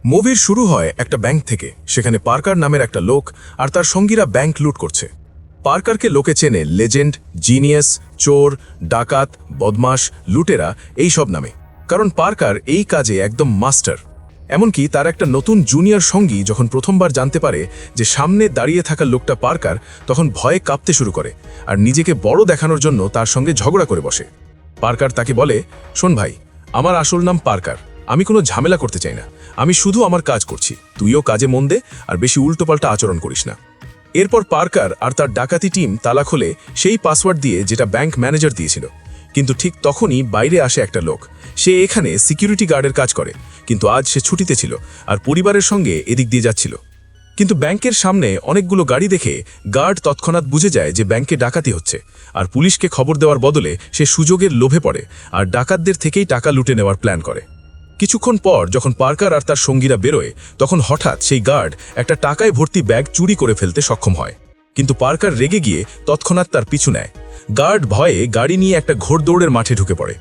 মুভির শুরু হয় একটা ব্যাংক থেকে। সেখানে পার্কার নামের একটা লোক আর তার সঙ্গীরা ব্যাংক লুট করছে। পার্কারকে লোকে চেনে লেজেন্ড, জিনিয়াস, চোর, ডাকাত, বদমাশ, লুটেরা এই সব নামে, কারণ পার্কার এই কাজে একদম মাস্টার। এমনকি তার একটা নতুন জুনিয়র সঙ্গী যখন প্রথমবার জানতে পারে যে সামনে দাঁড়িয়ে থাকা লোকটা পার্কার, তখন ভয়ে কাঁপতে শুরু করে আর নিজেকে বড় দেখানোর জন্য তার সঙ্গে ঝগড়া করে বসে। পার্কার তাকে বলে, শোন ভাই, আমার আসল নাম পার্কার, আমি কোনো ঝামেলা করতে চাই না, আমি শুধু আমার কাজ করছি, তুইও কাজে মন দে আর বেশি উল্টোপাল্টা আচরণ করিস না। এরপর পার্কার আর তার ডাকাতি টিম তালা খোলে সেই পাসওয়ার্ড দিয়ে যেটা ব্যাংক ম্যানেজার দিয়েছিল। কিন্তু ঠিক তখনই বাইরে আসে একটা লোক। সে এখানে সিকিউরিটি গার্ডের কাজ করে, কিন্তু আজ সে ছুটিতে ছিল আর পরিবারের সঙ্গে এদিক দিয়ে যাচ্ছিল। কিন্তু ব্যাংকের সামনে অনেকগুলো গাড়ি দেখে গার্ড তৎক্ষণাৎ বুঝে যায় যে ব্যাংকে ডাকাতি হচ্ছে, আর পুলিশকে খবর দেওয়ার বদলে সে সুযোগের লোভে পড়ে আর ডাকাতদের থেকেই টাকা লুটে নেওয়ার প্ল্যান করে। কিছুক্ষণ পর যখন পার্কার আর তার সঙ্গীরা বেরোয়, তখন হঠাৎ সেই গার্ড একটা টাকায় ভর্তি ব্যাগ চুরি করে ফেলতে সক্ষম হয়। কিন্তু পার্কার রেগে গিয়ে তৎক্ষণাৎ তার পিছু নেয়। গার্ড ভয়ে গাড়ি নিয়ে একটা ঘোড়দৌড়ের মাঠে ঢুকে পড়ে।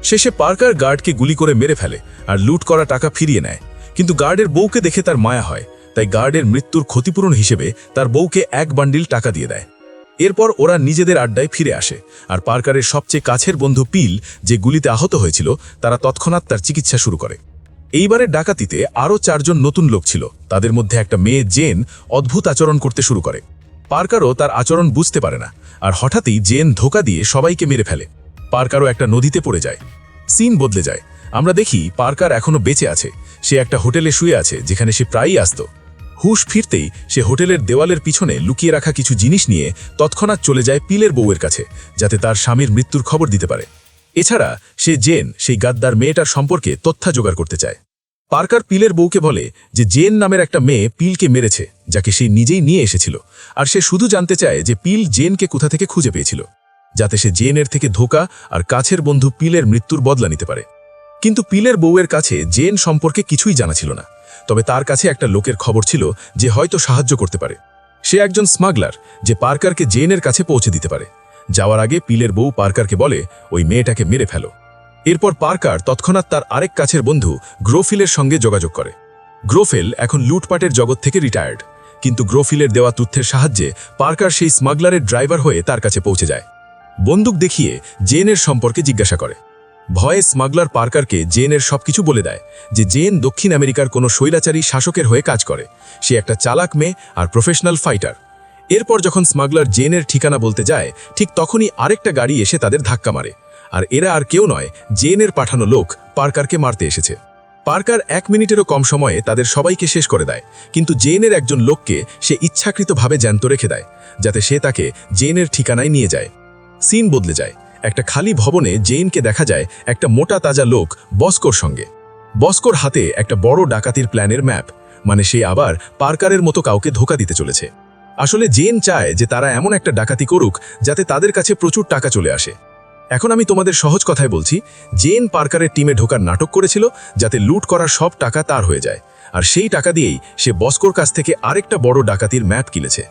শেষে পার্কার গার্ডকে গুলি করে মেরে ফেলে আর লুট করা টাকা ফিরিয়ে নেয়। কিন্তু গার্ডের বউকে দেখে তার মায়া হয়, তাই গার্ডের মৃত্যুর ক্ষতিপূরণ হিসেবে তার বউকে এক বান্ডিল টাকা দিয়ে দেয়। এরপর ওরা নিজেদের আড্ডায় ফিরে আসে আর পার্কারের সবচেয়ে কাছের বন্ধু পিল, যে গুলিতে আহত হয়েছিল, তারা তৎক্ষণাৎ তার চিকিৎসা শুরু করে। এইবারের ডাকাতিতে আরও 4 জন নতুন লোক ছিল। তাদের মধ্যে একটা মেয়ে জেন অদ্ভুত আচরণ করতে শুরু করে। পার্কারও তার আচরণ বুঝতে পারে না, আর হঠাৎই জেন ধোঁকা দিয়ে সবাইকে মেরে ফেলে। পার্কারও একটা নদীতে পড়ে যায়। সিন বদলে যায়। আমরা দেখি পার্কার এখনো বেঁচে আছে। সে একটা হোটেলে শুয়ে আছে যেখানে সে প্রায়ই আসতো। হুশ ফিরতেই সে হোটেলের দেওয়ালের পিছনে লুকিয়ে রাখা কিছু জিনিস নিয়ে তৎক্ষণাৎ চলে যায় পিলের বউয়ের কাছে, যাতে তার স্বামীর মৃত্যুর খবর দিতে পারে। এছাড়া সে জেন, সেই গাদ্দার মেয়েটার সম্পর্কে তথ্য জোগাড় করতে চায়। পার্কার পিলের বউকে বলে যে জেন নামের একটা মেয়ে পিলকে মেরেছে, যাকে সে নিজেই নিয়ে এসেছিল, আর সে শুধু জানতে চায় যে পিল জেনকে কোথা থেকে খুঁজে পেয়েছিল, যাতে সে জেনের থেকে ধোঁকা আর কাছের বন্ধু পিলের মৃত্যুর বদলা নিতে পারে। কিন্তু পিলের বউয়ের কাছে জেন সম্পর্কে কিছুই জানা ছিল না, তবে তার কাছে একটা লোকের খবর ছিল যে হয়তো সাহায্য করতে পারে। সে একজন স্মাগলার, যে পার্কারকে জেনের কাছে পৌঁছে দিতে পারে। যাওয়ার আগে পিলের বউ পার্কারকে বলে, ওই মেয়েটাকে মেরে ফেলো। এরপর পার্কার তৎক্ষণাৎ তার আরেক কাছের বন্ধু গ্রোফিলের সঙ্গে যোগাযোগ করে। গ্রোফেল এখন লুটপাটের জগৎ থেকে রিটায়ার্ড, কিন্তু গ্রোফিলের দেওয়া তথ্যের সাহায্যে পার্কার সেই স্মাগলারের ড্রাইভার হয়ে তার কাছে পৌঁছে যায়। বন্দুক দেখিয়ে জেনের সম্পর্কে জিজ্ঞাসা করে। ভয়ে স্মাগলার পার্কারকে জেনের সবকিছু বলে দেয়, যে জেন দক্ষিণ আমেরিকার কোনো স্বৈরাচারী শাসকের হয়ে কাজ করে। সে একটা চালাক মেয়ে আর প্রফেশনাল ফাইটার। এরপর যখন স্মাগলার জেনের ঠিকানা বলতে যায়, ঠিক তখনই আরেকটা গাড়ি এসে তাদের ধাক্কা মারে। আর এরা আর কেউ নয়, জেনের পাঠানো লোক পার্কারকে মারতে এসেছে। পার্কার 1 মিনিটেরও কম সময়ে তাদের সবাইকে শেষ করে দেয়, কিন্তু জেনের একজন লোককে সে ইচ্ছাকৃতভাবে জ্যান্ত রেখে দেয়, যাতে সে তাকে জেনের ঠিকানায় নিয়ে যায়। সিন বদলে যায়। একটা খালি ভবনে জেনকে দেখা যায় একটা মোটা তাজা লোক বস্কোর সঙ্গে। বস্কোর হাতে একটা বড় ডাকাতির প্ল্যানের ম্যাপ, মানে সে আবার পার্কারের মতো কাউকে ধোঁকা দিতে চলেছে। আসলে জেন চায় যে তারা এমন একটা ডাকাতি করুক যাতে তাদের কাছে প্রচুর টাকা চলে আসে। এখন আমি তোমাদের সহজ কথায় বলছি, জেন পার্কারের টিমে ঢোকার নাটক করেছিল যাতে লুট করার সব টাকা তার হয়ে যায়, আর সেই টাকা দিয়েই সে বস্কোর কাছ থেকে আরেকটা বড় ডাকাতির ম্যাপ কিনেছে।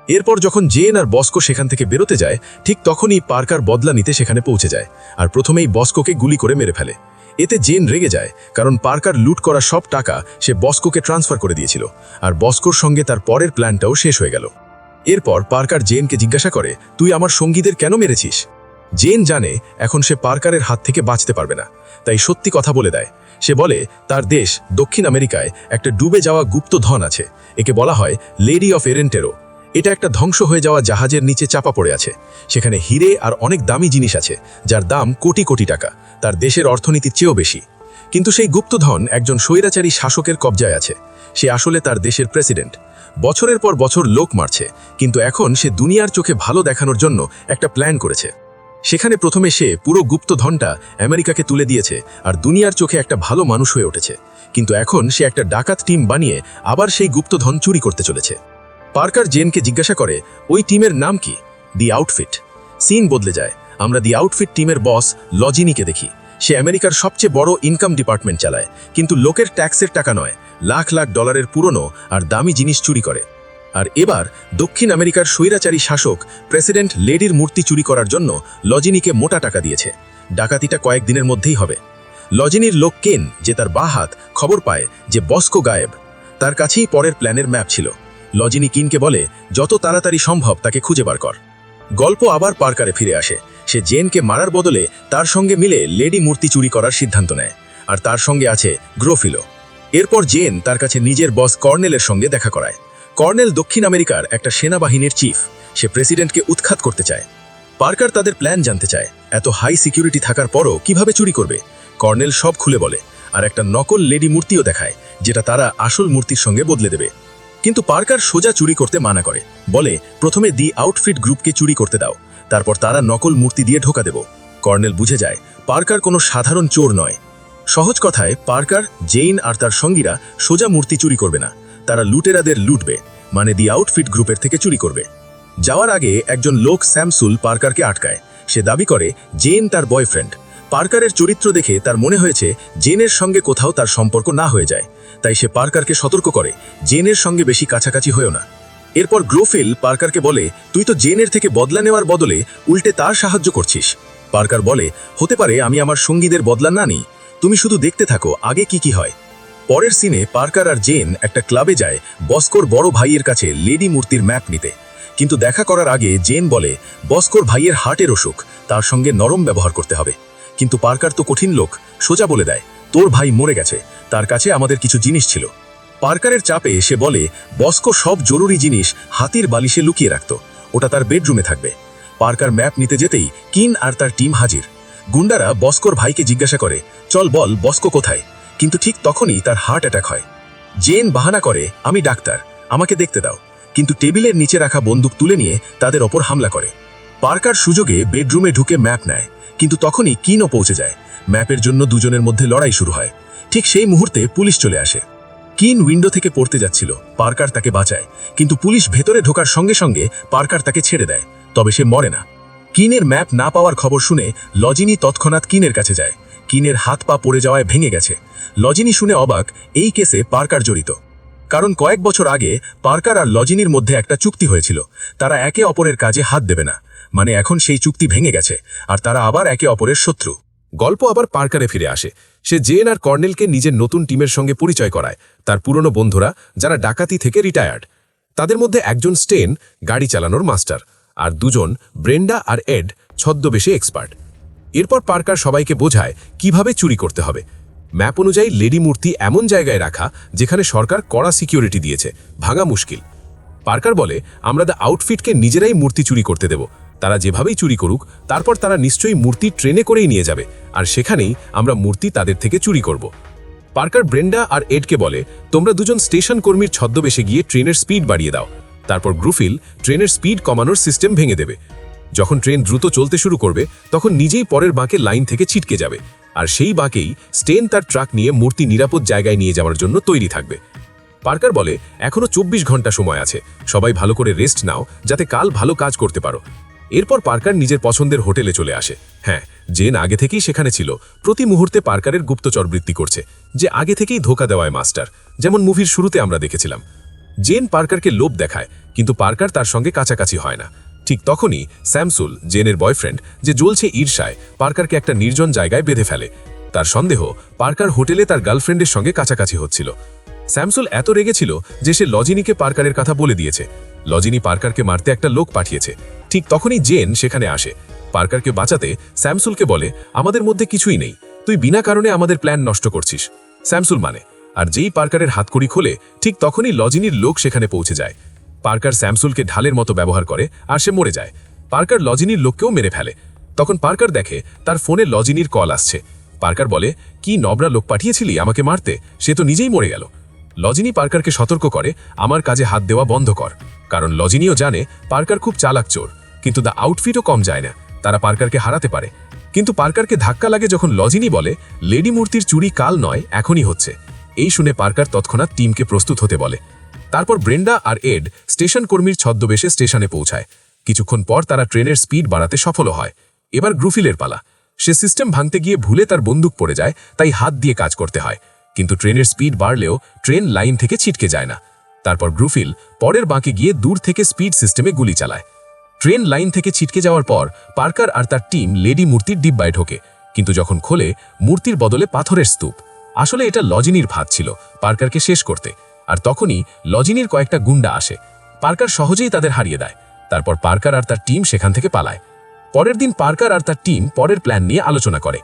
এরপর যখন জেন আর বস্কো সেখান থেকে বেরোতে যায়, ঠিক তখনই পার্কার বদলা নিতে সেখানে পৌঁছে যায়, আর প্রথমেই বস্কোকে গুলি করে মেরে ফেলে। এতে জেন রেগে যায়, কারণ পার্কার লুট করা সব টাকা সে বস্কোকে ট্রান্সফার করে দিয়েছিল, আর বস্কোর সঙ্গে তার পরের প্ল্যানটাও শেষ হয়ে গেল। এরপর পার্কার জেনকে জিজ্ঞাসা করে, তুই আমার সঙ্গীদের কেন মেরেছিস? জেন জানে এখন সে পার্কারের হাত থেকে বাঁচতে পারবে না, তাই সত্যি কথা বলে দেয়। সে বলে তার দেশ দক্ষিণ আমেরিকায় একটা ডুবে যাওয়া গুপ্ত ধন আছে, একে বলা হয় লেডি অফ এরেন্টেরো। এটা একটা ধ্বংস হয়ে যাওয়া জাহাজের নিচে চাপা পড়ে আছে। সেখানে হিরে আর অনেক দামি জিনিস আছে, যার দাম কোটি কোটি টাকা, তার দেশের অর্থনীতির চেয়েও বেশি। কিন্তু সেই গুপ্তধন একজন স্বৈরাচারী শাসকের কবজায় আছে। সে আসলে তার দেশের প্রেসিডেন্ট। বছরের পর বছর লোক মারছে, কিন্তু এখন সে দুনিয়ার চোখে ভালো দেখানোর জন্য একটা প্ল্যান করেছে। সেখানে প্রথমে সে পুরো গুপ্তধনটা আমেরিকাকে তুলে দিয়েছে আর দুনিয়ার চোখে একটা ভালো মানুষ হয়ে উঠেছে, কিন্তু এখন সে একটা ডাকাত টিম বানিয়ে আবার সেই গুপ্তধন চুরি করতে চলেছে। পার্কার জেনকে জিজ্ঞাসা করে, ওই টিমের নাম কি? দি আউটফিট। সিন বদলে যায়। আমরা দি আউটফিট টিমের বস লজিনিকে দেখি। সে আমেরিকার সবচেয়ে বড় ইনকাম ডিপার্টমেন্ট চালায়, কিন্তু লোকের ট্যাক্সের টাকা নয়, লাখ লাখ ডলারের পুরনো আর দামি জিনিস চুরি করে। আর এবার দক্ষিণ আমেরিকার স্বৈরাচারী শাসক প্রেসিডেন্ট লেডির মূর্তি চুরি করার জন্য লজিনিকে মোটা টাকা দিয়েছে। ডাকাতিটা কয়েকদিনের মধ্যেই হবে। লজিনির লোক কেন, যে তার বাঁ হাত, খবর পায় যে বস্কো গায়েব। তার কাছেই পরের প্ল্যানের ম্যাপ ছিল। লজিনি কিনকে বলে, যত তাড়াতাড়ি সম্ভব তাকে খুঁজে বার কর। গল্প আবার পার্কারে ফিরে আসে। সে জেনকে মারার বদলে তার সঙ্গে মিলে লেডি মূর্তি চুরি করার সিদ্ধান্ত নেয়, আর তার সঙ্গে আছে গ্রোফিলো। এরপর জেন তার কাছে নিজের বস কর্নেলের সঙ্গে দেখা করায়। কর্নেল দক্ষিণ আমেরিকার একটা সেনাবাহিনীর চিফ। সে প্রেসিডেন্টকে উৎখাত করতে চায়। পার্কার তাদের প্ল্যান জানতে চায়, এত হাই সিকিউরিটি থাকার পরও কিভাবে চুরি করবে। কর্নেল সব খুলে বলে, আর একটা নকল লেডি মূর্তিও দেখায়, যেটা তারা আসল মূর্তির সঙ্গে বদলে দেবে। কিন্তু পার্কার সোজা চুরি করতে মানা করে, বলে প্রথমে দি আউটফিট গ্রুপকে চুরি করতে দাও, তারপর তারা নকল মূর্তি দিয়ে ঢোকা দেব। কর্নেল বুঝে যায় পার্কার কোনো সাধারণ চোর নয়। সহজ কথায়, পার্কার, জেইন আর তার সঙ্গীরা সোজা মূর্তি চুরি করবে না, তারা লুটেরাদের লুটবে, মানে দি আউটফিট গ্রুপের থেকে চুরি করবে। যাওয়ার আগে একজন লোক স্যামসুল পার্কারকে আটকায়। সে দাবি করে জেন তার বয়ফ্রেন্ড। পার্কারের চরিত্র দেখে তার মনে হয়েছে জেনের সঙ্গে কোথাও তার সম্পর্ক না হয়ে যায়, তাই সে পার্কারকে সতর্ক করে, জেনের সঙ্গে বেশি কাছাকাছি হয়েও না। এরপর গ্রোফিল পার্কারকে বলে, তুই তো জেনের থেকে বদলা নেওয়ার বদলে উল্টে তার সাহায্য করছিস। পার্কার বলে, হতে পারে আমি আমার সঙ্গীদের বদলা না নিই, তুমি শুধু দেখতে থাকো আগে কি হয়। পরের সিনে পার্কার আর জেন একটা ক্লাবে যায় বস্কোর বড় ভাইয়ের কাছে লেডি মূর্তির ম্যাপ নিতে। কিন্তু দেখা করার আগে জেন বলে, বস্কোর ভাইয়ের হার্টের অসুখ, তার সঙ্গে নরম ব্যবহার করতে হবে। কিন্তু পার্কার তো কঠিন লোক, সোজা বলে দেয়, তোর ভাই মরে গেছে, তার কাছে আমাদের কিছু জিনিস ছিল। পার্কারের চাপে সে বলে, বস্কো সব জরুরি জিনিস হাতির বালিশে লুকিয়ে রাখত, ওটা তার বেডরুমে থাকবে। পার্কার ম্যাপ নিতে যেতেই কিন আর তার টিম হাজির। গুন্ডারা বস্কোর ভাইকে জিজ্ঞাসা করে, চল বল বস্কো কোথায়। কিন্তু ঠিক তখনই তার হার্ট অ্যাটাক হয়। জেন বাহানা করে, আমি ডাক্তার, আমাকে দেখতে দাও। কিন্তু টেবিলের নিচে রাখা বন্দুক তুলে নিয়ে তাদের ওপর হামলা করে। পার্কার সুযোগে বেডরুমে ঢুকে ম্যাপ নেয়, কিন্তু তখনই কিনও পৌঁছে যায়। ম্যাপের জন্য দুজনের মধ্যে লড়াই শুরু হয়। ঠিক সেই মুহূর্তে পুলিশ চলে আসে। কিন উইন্ডো থেকে পড়তে যাচ্ছিল, পার্কার তাকে বাঁচায়, কিন্তু পুলিশ ভেতরে ঢোকার সঙ্গে সঙ্গে পার্কার তাকে ছেড়ে দেয়, তবে সে মরে না। কিনের ম্যাপ না পাওয়ার খবর শুনে লজিনি তৎক্ষণাৎ কিনের কাছে যায়। কিনের হাত পা পড়ে যাওয়ায় ভেঙে গেছে। লজিনি শুনে অবাক, এই কেসে পার্কার জড়িত। কারণ কয়েক বছর আগে পার্কার আর লজিনির মধ্যে একটা চুক্তি হয়েছিল, তারা একে অপরের কাজে হাত দেবে না। মানে এখন সেই চুক্তি ভেঙে গেছে, আর তারা আবার একে অপরের শত্রু। গল্প আবার পার্কারে ফিরে আসে। সে জেন আর কর্নেলকে নিজের নতুন টিমের সঙ্গে পরিচয় করায়, তার পুরনো বন্ধুরা যারা ডাকাতি থেকে রিটায়ার্ড। তাদের মধ্যে একজন স্টেন, গাড়ি চালানোর মাস্টার, আর দুজন, ব্রেন্ডা আর এড, ছদ্মবেশে এক্সপার্ট। এরপর পার্কার সবাইকে বোঝায় কিভাবে চুরি করতে হবে। ম্যাপ অনুযায়ী লেডি মূর্তি এমন জায়গায় রাখা যেখানে সরকার কড়া সিকিউরিটি দিয়েছে, ভাঙা মুশকিল। পার্কার বলে, আমরা দ্য আউটফিটকে নিজেরাই মূর্তি চুরি করতে দেব, তারা যেভাবেই চুরি করুক, তারপর তারা নিশ্চয়ই মূর্তি ট্রেনে করেই নিয়ে যাবে, আর সেখানেই আমরা মূর্তি তাদের থেকে চুরি করব। পার্কার ব্রেন্ডা আর এডকে বলে, তোমরা দুজন স্টেশন কর্মীর ছদ্মবেশে গিয়ে ট্রেনের স্পিড বাড়িয়ে দাও। তারপর গ্রুফিল ট্রেনের স্পিড কমানোর সিস্টেম ভেঙে দেবে। যখন ট্রেন দ্রুত চলতে শুরু করবে, তখন নিজেই পরের বাঁকে লাইন থেকে ছিটকে যাবে, আর সেই বাঁকেই স্টেন তার ট্রাক নিয়ে মূর্তি নিরাপদ জায়গায় নিয়ে যাওয়ার জন্য তৈরি থাকবে। পার্কার বলে, এখনো 24 ঘন্টা সময় আছে, সবাই ভালো করে রেস্ট নাও, যাতে কাল ভালো কাজ করতে পারো। এরপর পার্কার নিজের পছন্দের হোটেলে চলে আসে। হ্যাঁ, জেন আগে থেকেই সেখানে ছিল, প্রতি মুহূর্তে পার্কারের গুপ্তচর বৃত্তি করছে, যে আগে থেকেই ধোকা দেওয়ায় মাস্টার, যেমন মুভির শুরুতে আমরা দেখেছিলাম। জেন পার্কারকে লোভ দেখায়, কিন্তু পার্কার তার সঙ্গে কাছাকাছি হয় না। ঠিক তখনই স্যামসুল, জেনের বয়ফ্রেন্ড, যে জ্বলছে ঈর্ষায়, পার্কারকে একটা নির্জন জায়গায় বেঁধে ফেলে। তার সন্দেহ পার্কার হোটেলে তার গার্লফ্রেন্ডের সঙ্গে কাছাকাছি হচ্ছিল। স্যামসুল এত রেগেছিল যে সে লজিনিকে পার্কারের কথা বলে দিয়েছে। লজিনি পার্কারকে মারতে একটা লোক পাঠিয়েছে। ঠিক তখনই জেন সেখানে আসে। পার্কারকে বাঁচাতে স্যামসুলকে বলে, আমাদের মধ্যে কিছুই নেই, তুই বিনা কারণে আমাদের প্ল্যান নষ্ট করছিস। স্যামসুল মানে, আর যেই পার্কারের হাতকড়ি খোলে, ঠিক তখনই লজিনির লোক সেখানে পৌঁছে যায়। পার্কার স্যামসুলকে ঢালের মতো ব্যবহার করে, আর সে মরে যায়। পার্কার লজিনির লোককেও মেরে ফেলে। তখন পার্কার দেখে তার ফোনে লজিনির কল আসছে। পার্কার বলে, কি নবরা লোক পাঠিয়েছিলি আমাকে মারতে, সে তো নিজেই মরে গেল। লজিনি পার্কারকে সতর্ক করে, আমার কাজে হাত দেওয়া বন্ধ কর, কারণ লজিনিও জানে পার্কার খুব চালাক চোর। কিন্তু দ্য আউটফিটও কম যায় না, তারা পার্কারকে হারাতে পারে। কিন্তু পার্কারকে ধাক্কা লাগে যখন লজিনি বলে, লেডি মূর্তির চুরি কাল নয়, এখনই হচ্ছে। এই শুনে পার্কার তৎক্ষণাৎ টিমকে প্রস্তুত হতে বলে। তারপর ব্রেন্ডা আর এড স্টেশন কর্মীর ছদ্মবেশে স্টেশনে পৌঁছায়। কিছুক্ষণ পর তারা ট্রেনের স্পিড বাড়াতে সফল হয়। এবার গ্রুফিলের পালা। সে সিস্টেম ভাঙতে গিয়ে ভুলে তার বন্দুক পড়ে যায়, তাই হাত দিয়ে কাজ করতে হয়। কিন্তু ট্রেনের স্পিড বাড়লেও ট্রেন লাইন থেকে ছিটকে যায় না। তারপর গ্রুফিল পরের বাঁকে গিয়ে দূর থেকে স্পিড সিস্টেমে গুলি চালায়। ট্রেন লাইন থেকে ছিটকে যাওয়ার পর পার্কার আর তার টিম লেডি মূর্তির ডিব্বায় ঢোকে। কিন্তু যখন খোলে মূর্তির বদলে পাথরের স্তূপ। আসলে এটা লজিনির ফাঁদ ছিল পার্কারকে শেষ করতে। আর তখনই লজিনির কয়েকটা গুন্ডা আসে। পার্কার সহজেই তাদের হারিয়ে দেয়। তারপর পার্কার আর তার টিম সেখান থেকে পালায়। পরের দিন পার্কার আর তার টিম পরের প্ল্যান নিয়ে আলোচনা করে।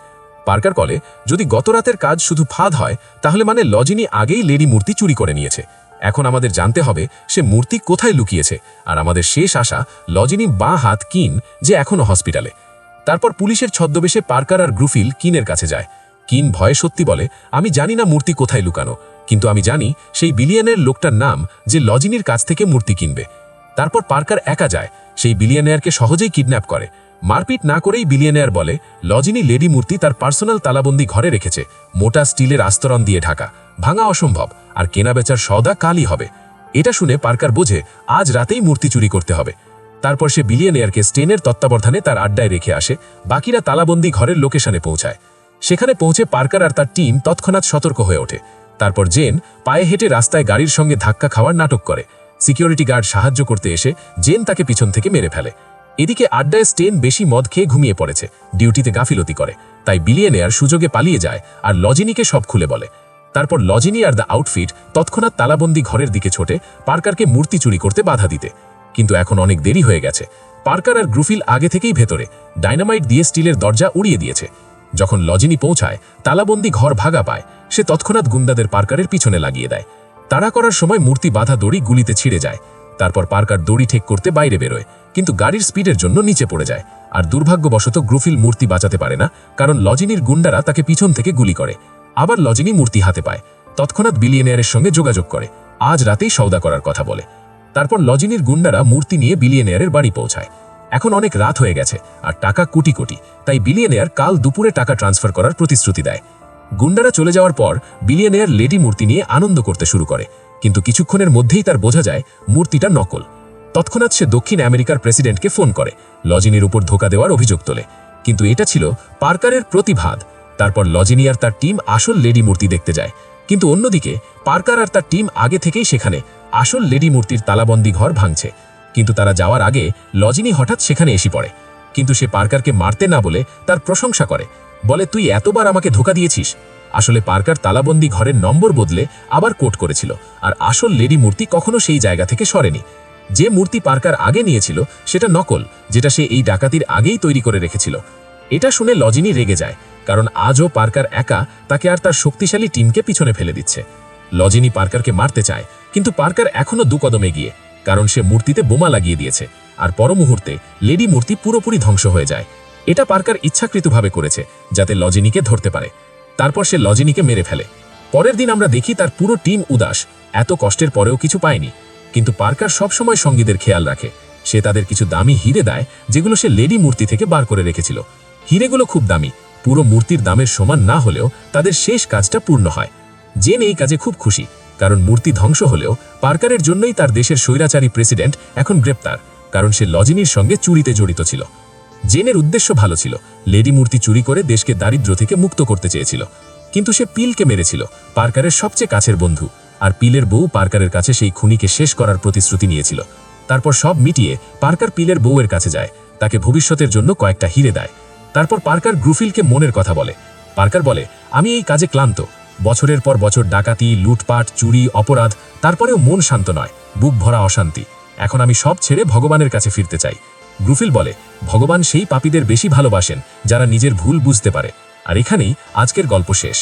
পার্কার বলে, যদি গত রাতের কাজ শুধু ফাঁদ হয় তাহলে মানে লজিনি আগেই লেডি মূর্তি চুরি করে নিয়েছে। এখন আমাদের জানতে হবে সে মূর্তি কোথায় লুকিয়েছে। আর আমাদের শেষ আশা লজিনি বাঁ হাত কিন, যে এখনো হসপিটালে। তারপর পুলিশের ছদ্মবেশে পার্কার আর গ্রুফিল কিনের কাছে যায়। কিন ভয়ে সত্যি বলে, আমি জানি না মূর্তি কোথায় লুকানো, কিন্তু আমি জানি সেই বিলিয়নের লোকটার নাম যে লজিনির কাছ থেকে মূর্তি কিনবে। তারপর পার্কার একা যায়, সেই বিলিয়নেয়ারকে সহজেই কিডন্যাপ করে। মারপিট না করেই বিলিয়নেয়ার বলে, লজিনি লেডি মূর্তি তার পার্সোনাল তালাবন্দি ঘরে রেখেছে, মোটা স্টিলের আস্তরণ দিয়ে ঢাকা, ভাঙা অসম্ভব, আর কেনাবেচার সওদা কালই হবে। এটা শুনে পার্কার বোঝে আজ রাতেই মূর্তি চুরি করতে হবে। তারপর সে বিলিয়নেয়ারকে স্টেনের তত্ত্বাবধানে তার আড্ডায় রেখে আসে। বাকিরা তালাবন্দি ঘরের লোকেশনে পৌঁছায়। সেখানে পৌঁছে পার্কার আর তার টিম তৎক্ষণাৎ সতর্ক হয়ে ওঠে। তারপর জেন পায়ে হেঁটে রাস্তায় গাড়ির সঙ্গে ধাক্কা খাওয়ার নাটক করে। সিকিউরিটি গার্ড সাহায্য করতে এসে জেন তাকে পিছন থেকে মেরে ফেলে। এদিকে আড্ডায় স্টেন বেশি মদ খেয়ে ঘুমিয়ে পড়েছে, ডিউটিতে গাফিলতি করে। তাই বিলিয়নেয়ার সুযোগে পালিয়ে যায় আর লজিনিকে সব খুলে বলে। তারপর লজিনি আর দ্য আউটফিট তৎক্ষণাৎ তালাবন্দি ঘরের দিকে ছোটে পার্কারকে মূর্তি চুরি করতে বাধা দিতে। কিন্তু এখন অনেক দেরি হয়ে গেছে। পার্কার আর গ্রুফিল আগে থেকেই ভেতরে ডাইনামাইট দিয়ে স্টিলের দরজা উড়িয়ে দিয়েছে। যখন লজিনি পৌঁছায় তালাবন্দি ঘর ভাগা পায়, সে তৎক্ষণাৎ গুন্ডাদের পার্কারের পিছনে লাগিয়ে দেয়। তাড়া করার সময় মূর্তি বাঁধা দড়ি গুলিতে ছিঁড়ে যায়। তারপর পার্কার দড়ি ঠিক করতে বাইরে বেরোয়, কিন্তু গাড়ির স্পিডের জন্য নিচে পড়ে যায়। আর দুর্ভাগ্যবশত গ্রুফিল মূর্তি বাঁচাতে পারে না, কারণ লজিনির গুন্ডারা তাকে পিছন থেকে গুলি করে। আবার লজিনি মূর্তি হাতে পায়, তৎক্ষণাৎ বিলিয়নেয়ারের সঙ্গে যোগাযোগ করে, আজ রাতেই সওদা করার কথা বলে। তারপর লজিনির গুন্ডারা মূর্তি নিয়ে বিলিয়নেয়ারের বাড়ি পৌঁছায়। এখন অনেক রাত হয়ে গেছে আর টাকা কোটি কোটি, তাই বিলিয়নেয়ার কাল দুপুরে টাকা ট্রান্সফার করার প্রতিশ্রুতি দেয়। গুন্ডারা চলে যাওয়ার পর বিলিয়নেয়ার লেডি মূর্তি নিয়ে আনন্দ করতে শুরু করে, কিন্তু কিছুক্ষণের মধ্যেই তার বোঝা যায় মূর্তিটা নকল। তৎক্ষণাৎ সে দক্ষিণ আমেরিকার প্রেসিডেন্টকে ফোন করে, লজিনির উপর ধোঁকা দেওয়ার অভিযোগ তোলে। কিন্তু এটা ছিল পার্কারের প্রতিভাদ। তারপর লজিনি আর তার টিম আসল লেডি মূর্তি দেখতে যায়। কিন্তু অন্যদিকে পার্কার আর তার টিম আগে থেকেই সেখানে আসল লেডি মূর্তির তালাবন্দি ঘর ভাঙছে। কিন্তু তারা যাওয়ার আগে লজিনি হঠাৎ সেখানে এসে পড়ে। কিন্তু সে পার্কারকে মারতে না বলে তার প্রশংসা করে, বলে, তুই এতবার আমাকে ধোঁকা দিয়েছিস। আসলে পার্কার তালাবন্দি ঘরের নম্বর বদলে আবার কোড করেছিল, আর আসল লেডি মূর্তি কখনো সেই জায়গা থেকে সরেনি। যে মূর্তি পার্কার আগে নিয়েছিল সেটা নকল, যেটা সে এই ডাকাতির আগেই তৈরি করে রেখেছিল। এটা শুনে লজিনি রেগে যায়, কারণ আজও পার্কার একা তাকে আর তার শক্তিশালী টিমকে পিছনে ফেলে দিচ্ছে। লজিনি পার্কারকে মারতে চায়, কিন্তু পার্কার এখনো 2 কদম এগিয়ে, কারণ সে মূর্তিতে বোমা লাগিয়ে দিয়েছে। আর পর মুহূর্তে লেডি মূর্তি পুরোপুরি ধ্বংস হয়ে যায়। এটা পার্কার ইচ্ছাকৃতভাবে করেছে, যাতে লজিনিকে ধরতে পারে। তারপর সে লজিনিকে মেরে ফেলে। পরের দিন আমরা দেখি তার পুরো টিম উদাস, এত কষ্টের পরেও কিছু পায়নি। কিন্তু পার্কার সবসময় সঙ্গীদের খেয়াল রাখে। সে তাদের কিছু দামি হিরে দেয়, যেগুলো সে লেডি মূর্তি থেকে বার করে রেখেছিল। হিরেগুলো খুব দামি, পুরো মূর্তির দামের সমান না হলেও তাদের শেষ কাজটা পূর্ণ হয়। জেন এই কাজে খুব খুশি, কারণ মূর্তি ধ্বংস হলেও পার্কারের জন্যই তার দেশের স্বৈরাচারী প্রেসিডেন্ট এখন গ্রেপ্তার, কারণ সে লজিনির সঙ্গে চুরিতে জড়িত ছিল। জেনের উদ্দেশ্য ভালো ছিল, লেডি মূর্তি চুরি করে দেশকে দারিদ্র্য থেকে মুক্ত করতে চেয়েছিল। কিন্তু সে পিলকে মেরেছিল, পার্কারের সবচেয়ে কাছের বন্ধু। আর পিলের বউ পার্কারের কাছে সেই খুনিকে শেষ করার প্রতিশ্রুতি নিয়েছিল। তারপর সব মিটিয়ে পার্কার পিলের বউয়ের কাছে যায়, তাকে ভবিষ্যতের জন্য কয়েকটা হিরে দেয়। তারপর পার্কার গ্রুফিলকে মনের কথা বলে। পার্কার বলে, আমি এই কাজে ক্লান্ত, বছরের পর বছর ডাকাতি, লুটপাট, চুরি, অপরাধ, তারপরেও মন শান্ত নয়, বুক ভরা অশান্তি। এখন আমি সব ছেড়ে ভগবানের কাছে ফিরতে চাই। গ্রুফিল বলে, ভগবান সেই পাপীদের বেশি ভালোবাসেন যারা নিজের ভুল বুঝতে পারে। আর এখানেই আজকের গল্প শেষ।